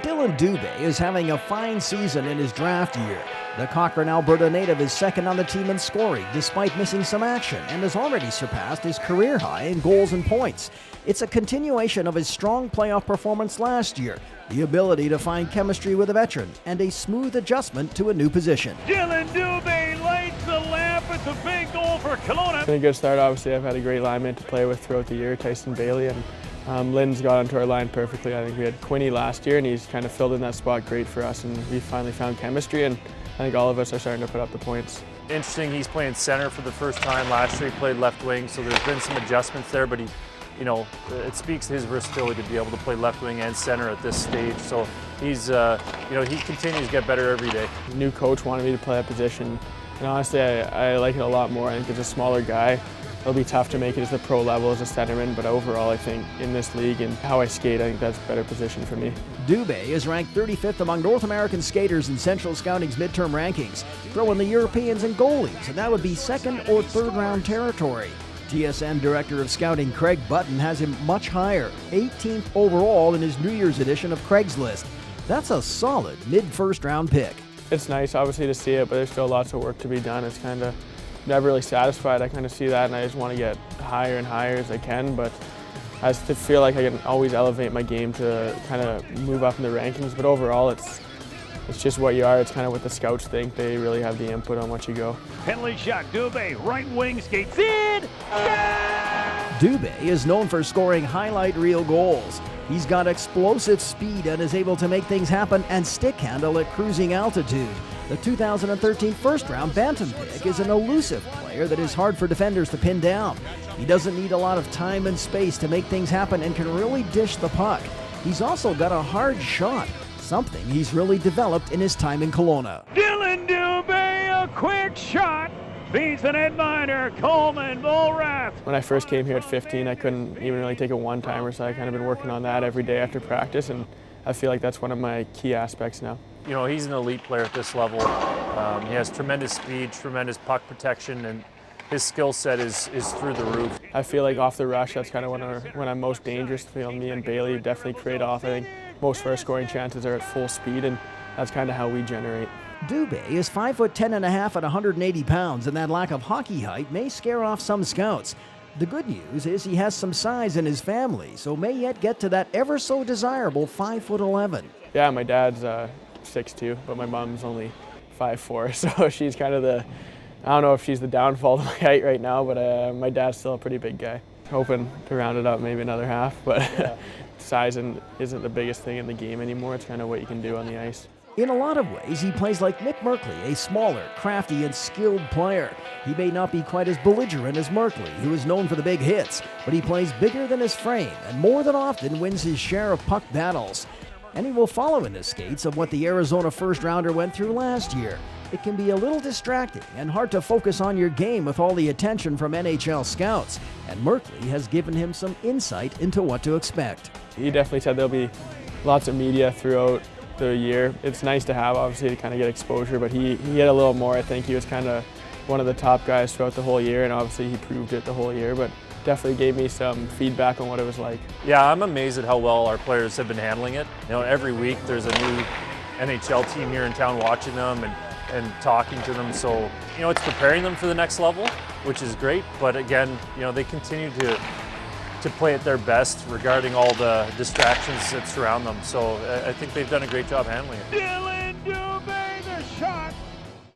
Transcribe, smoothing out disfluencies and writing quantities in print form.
Dillon Dube is having a fine season in his draft year. The Cochrane, Alberta native is second on the team in scoring despite missing some action and has already surpassed his career high in goals and points. It's a continuation of his strong playoff performance last year, the ability to find chemistry with a veteran, and a smooth adjustment to a new position. Dillon Dube lights the lamp. It's a big goal for Kelowna. It's been a good start. Obviously, I've had a great lineman to play with throughout the year, Tyson Bailey, and Lynn's got onto our line perfectly. I think we had Quinny last year, and he's kind of filled in that spot great for us, and we finally found chemistry, and I think all of us are starting to put up the points. Interesting, he's playing center for the first time. Last year he played left wing, so there's been some adjustments there, but it speaks to his versatility to be able to play left wing and center at this stage. So he's, he continues to get better every day. The new coach wanted me to play that position, and honestly, I like it a lot more. I think as a smaller guy, it'll be tough to make it as the pro level as a centerman, but overall I think in this league and how I skate, I think that's a better position for me. Dube is ranked 35th among North American skaters in Central Scouting's midterm rankings. Throw in the Europeans and goalies, and that would be second or third round territory. TSN Director of Scouting Craig Button has him much higher, 18th overall in his New Year's edition of Craigslist. That's a solid mid-first round pick. It's nice obviously to see it, but there's still lots of work to be done. It's kind of never really satisfied. I kind of see that and I just want to get higher and higher as I can, but I just feel like I can always elevate my game to kind of move up in the rankings, but overall it's just what you are. It's kind of what the scouts think. They really have the input on what you go. Penalty shot, Dube, right wing skates in. Dube is known for scoring highlight reel goals. He's got explosive speed and is able to make things happen and stick handle at cruising altitude. The 2013 first-round Bantam pick is an elusive player that is hard for defenders to pin down. He doesn't need a lot of time and space to make things happen and can really dish the puck. He's also got a hard shot, something he's really developed in his time in Kelowna. Dillon Dube, a quick shot. Beats an headliner, Coleman, Bullrath. When I first came here at 15, I couldn't even really take a one-timer, so I kind of been working on that every day after practice, and I feel like that's one of my key aspects now. You know, he's an elite player at this level. He has tremendous speed, tremendous puck protection, and his skill set is through the roof. I feel like off the rush, that's kind of when I'm most dangerous. Me and Bailey definitely trade off. I think most of our scoring chances are at full speed, and that's kind of how we generate. Dube is 5'10" and a half at 180 pounds, and that lack of hockey height may scare off some scouts. The good news is he has some size in his family, so may yet get to that ever so desirable 5'11". Yeah, my dad's 6'2", but my mom's only 5'4", so she's kind of I don't know if she's the downfall of my height right now, but my dad's still a pretty big guy. Hoping to round it up maybe another half, but yeah. Size isn't the biggest thing in the game anymore. It's kind of what you can do on the ice. In a lot of ways, he plays like Nick Merkley, a smaller, crafty, and skilled player. He may not be quite as belligerent as Merkley, who is known for the big hits, but he plays bigger than his frame and more than often wins his share of puck battles. And he will follow in the skates of what the Arizona first-rounder went through last year. It can be a little distracting and hard to focus on your game with all the attention from NHL scouts, and Merkley has given him some insight into what to expect. He definitely said there'll be lots of media throughout the year. It's nice to have, obviously, to kind of get exposure, but he had a little more. I think he was kind of one of the top guys throughout the whole year, and obviously he proved it the whole year, but definitely gave me some feedback on what it was like. Yeah, I'm amazed at how well our players have been handling it. You know, every week there's a new NHL team here in town watching them and talking to them, so it's preparing them for the next level, which is great, but again, they continue to play at their best regarding all the distractions that surround them, so I think they've done a great job handling it.